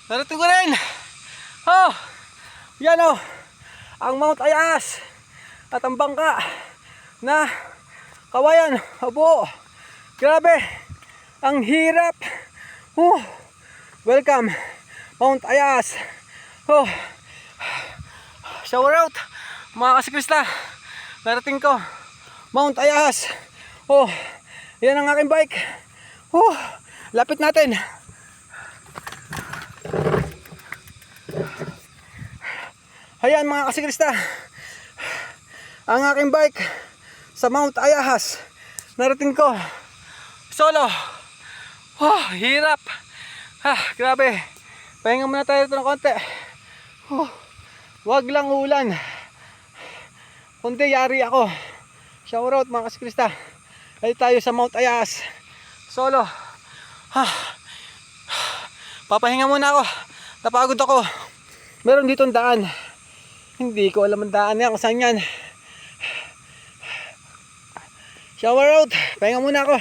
Narating ko rin. Oh, yan oh. Ang Mount Ayas at ang bangka na Kawayan. Abo. Grabe. Ang hirap. Welcome Mount Ayas. Shower out mga kasiklista. Narating ko Mount Ayas. Yan ang aking bike. Lapit natin. Ayan mga kasiklista, ang aking bike sa Mount Ayas. Narating ko solo. Hirap. Grabe. Pahinga muna tayo dito ng konti. Wag lang ulan, kundi yari ako. Shower out mga kasiklista. Ay tayo sa Mount Ayas solo. Papahinga muna ako. Napagod ako. Meron ditong daan. Hindi ko alam ang daan yan kung saan yan. Shower out. Pahinga muna ako.